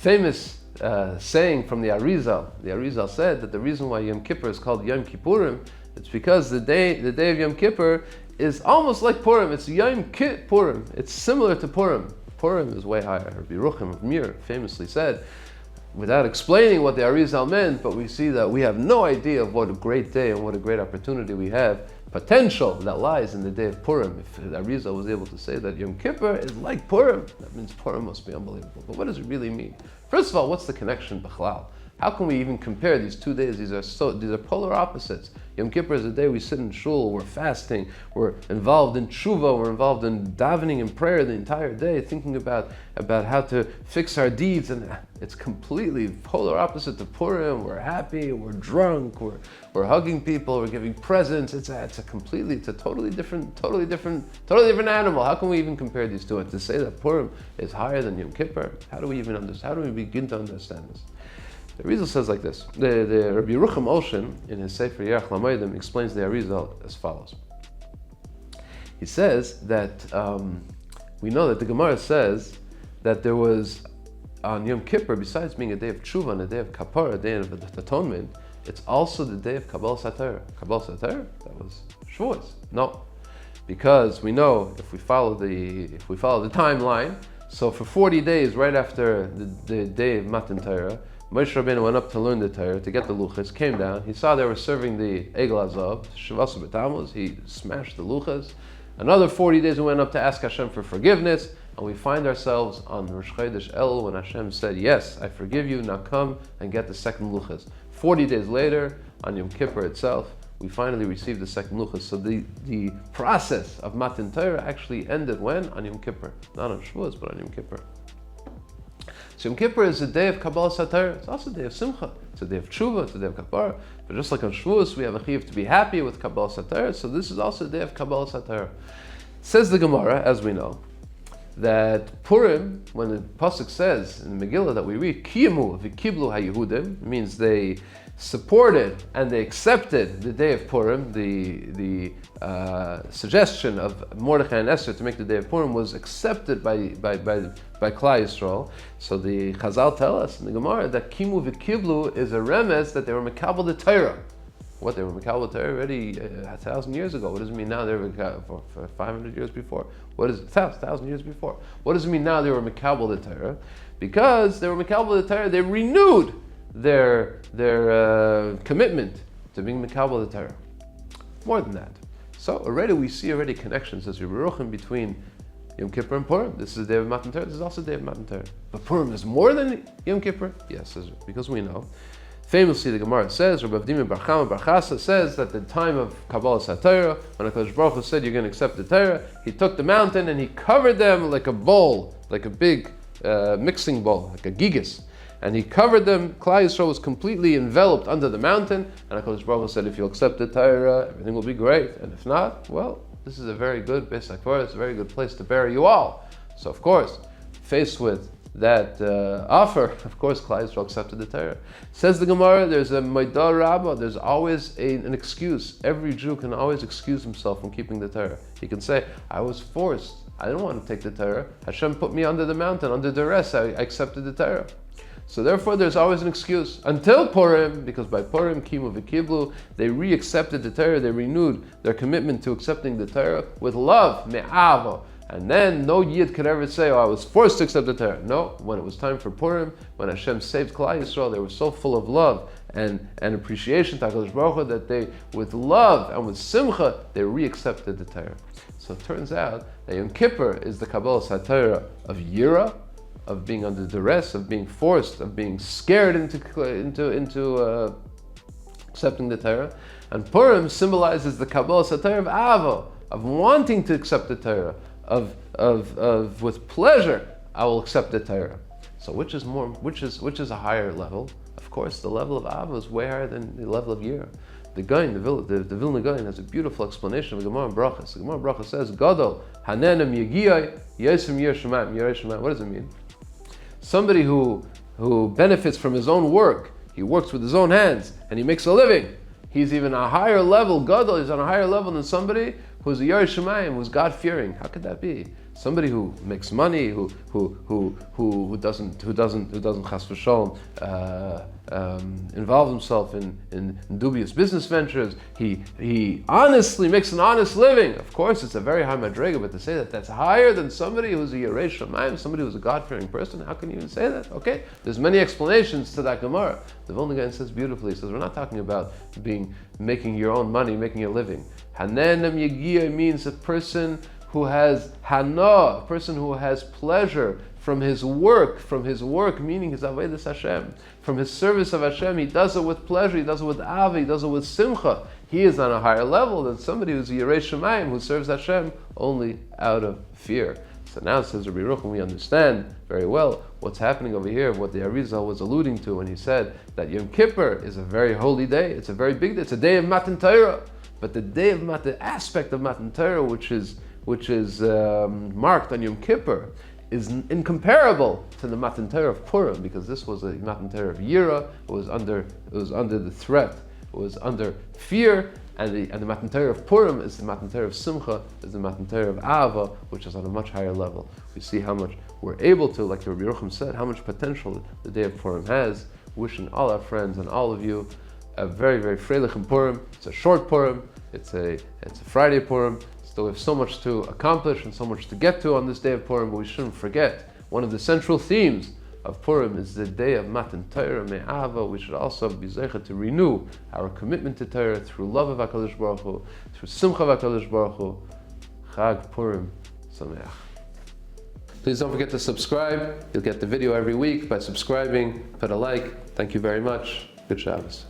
famous saying from the Arizal. The Arizal said that the reason why Yom Kippur is called Yom Kippurim, it's because the day of Yom Kippur is almost like Purim. It's Yom Kippurim. It's similar to Purim. Purim is way higher. Rabbi Yerucham of Mir famously said, without explaining what the Arizal meant, but we see that we have no idea of what a great day and what a great opportunity we have, potential that lies in the day of Purim. If the Arizal was able to say that Yom Kippur is like Purim, that means Purim must be unbelievable. But what does it really mean? First of all, what's the connection b'chlal? How can we even compare these 2 days? These are polar opposites. Yom Kippur is a day we sit in shul, we're fasting, we're involved in tshuva, we're involved in davening and prayer the entire day, thinking about how to fix our deeds, and it's completely polar opposite to Purim. We're happy, we're drunk, we're hugging people, we're giving presents. It's a totally different animal. How can we even compare these two? And to say that Purim is higher than Yom Kippur, how do we begin to understand this? The Arizal says like this. The Rabbi Yerucham Oshin, in his Sefer Yerach Lamaydim, explains the Arizal as follows. He says that we know that the Gemara says that there was on Yom Kippur, besides being a day of tshuva and a day of kapara, a day of atonement, it's also the day of Kabbalah Satara. Kabbalah Satara? That was Shavuos. No, because we know if we follow the timeline, so for 40 days right after the day of Matan Torah, Moshe Rabbeinu went up to learn the Torah, to get the luchas, came down, he saw they were serving the Egel Azav, Shavasa B'Tammuz, he smashed the luchas. Another 40 days we went up to ask Hashem for forgiveness, and we find ourselves on Rosh Chodesh El when Hashem said, yes, I forgive you, now come and get the second luchas. 40 days later, on Yom Kippur itself, we finally received the second luchas. So the process of Matan Torah actually ended when? On Yom Kippur. Not on Shavuos, but on Yom Kippur. So Yom Kippur is a day of Kabbalah Satara. It's also a day of Simcha. It's a day of Tshuva. It's a day of Kapara. But just like on Shavuos, we have a chiyuv to be happy with Kabbalah Satara. So this is also a day of Kabbalah Satara. Says the Gemara, as we know, that Purim, when the pasuk says in the Megillah that we read, Kiyamu v'kiblu haYehudim, means they supported and they accepted the day of Purim. The suggestion of Mordechai and Esther to make the day of Purim was accepted by Klal Yisrael. So the Chazal tell us in the Gemara that Kimu v'kiblu is a remez that they were mekabel the Torah. What, they were mekabel the Torah already 1,000 years ago? What does it mean now they were for 500 years before? What is it? 1,000 years before? What does it mean now they were mekabel the Torah? Because they were mekabel the Torah, they renewed their commitment to being mekabel the Torah. More than that. So already we see connections as Yeruchim between Yom Kippur and Purim. This is the day of Matan Torah. This is also the day of Matan Torah. But Purim is more than Yom Kippur? Yes, because we know. Famously, the Gemara says, Rabbi Avdimi Bar Chama Bar Chasa says that the time of Kabbalah Satara, when HaKadosh Baruch Hu said you're going to accept the Torah, he took the mountain and he covered them like a bowl, like a big mixing bowl, like a gigas. And he covered them. Klal Yisrael was completely enveloped under the mountain. And HaKadosh Baruch Hu said, if you'll accept the Torah, everything will be great. And if not, well, this is a very good Beis HaKvarah. It's a very good place to bury you all. So of course, faced with that offer, of course, Klal Yisrael accepted the Torah. Says the Gemara, there's a Maidar Rabbah, there's always an excuse. Every Jew can always excuse himself from keeping the Torah. He can say, I was forced. I didn't want to take the Torah. Hashem put me under the mountain, under duress. I accepted the Torah. So therefore, there's always an excuse. Until Purim, because by Purim, Kimu v'kiblu, they re-accepted the Torah, they renewed their commitment to accepting the Torah with love, me'ava. And then no Yid could ever say, oh, I was forced to accept the Torah. No, when it was time for Purim, when Hashem saved Klal Yisrael, they were so full of love and appreciation to HaKadosh Baruch Hu that they, with love and with simcha, they re-accepted the Torah. So it turns out that Yom Kippur is the Kabbalah Satara of Yira, of being under duress, of being forced, of being scared into accepting the Torah. And Purim symbolizes the Kabbalah Satara of Ava, of wanting to accept the Torah, of with pleasure, I will accept the Torah. So which is a higher level? Of course, the level of Ava is way higher than the level of Yira. The Gaon, the Vilna Gaon, has a beautiful explanation of the Gemara in Brachas. The Gemara in Brachas says, Gadol hanenem yegiyai yesem yer shemayim, yer shemayim. What does it mean? Somebody who benefits from his own work, he works with his own hands, and he makes a living. He's even a higher level, Gadol is on a higher level than somebody who's a Yerei Shemayim, who's God-fearing. How could that be? Somebody who makes money, who doesn't chas v'sholom involve himself in dubious business ventures. He honestly makes an honest living. Of course, it's a very high madrega, but to say that that's higher than somebody who's a Yerei Shemayim, somebody who's a God-fearing person, how can you even say that? Okay, there's many explanations to that Gemara. The Vilna Gaon says beautifully. He says we're not talking about making your own money, making a living. Hanenem Yegia means a person who has hana, a person who has pleasure from his work, meaning his avodas Hashem, from his service of Hashem. He does it with pleasure, he does it with ava, he does it with simcha. He is on a higher level than somebody who's a Yerei Shemayim, who serves Hashem only out of fear. So now, says Rabbi Yerucham, we understand very well what's happening over here, what the Arizal was alluding to when he said that Yom Kippur is a very holy day. It's a very big day. It's a day of Matan Torah. But the aspect of Matan Torah, which is marked on Yom Kippur, is incomparable to the Matan Torah of Purim, because this was a Matan Torah of Yira. It was under the threat. It was under fear. And the Matan Torah of Purim is the Matan Torah of Simcha, is the Matan Torah of Ava, which is on a much higher level. We see how much we're able to, like Rabbi Yerucham said, how much potential the day of Purim has. Wishing all our friends and all of you a very, very freilich Purim. It's a short Purim. It's a Friday Purim. So we have so much to accomplish and so much to get to on this day of Purim, but we shouldn't forget one of the central themes of Purim is the day of Matan Torah Me'ava. We should also be zeicha to renew our commitment to Torah through love of HaKadosh Baruch Hu, through simcha of HaKadosh Baruch Hu. Chag Purim Sameach. Please don't forget to subscribe. You'll get the video every week by subscribing. Put a like. Thank you very much. Good Shabbos.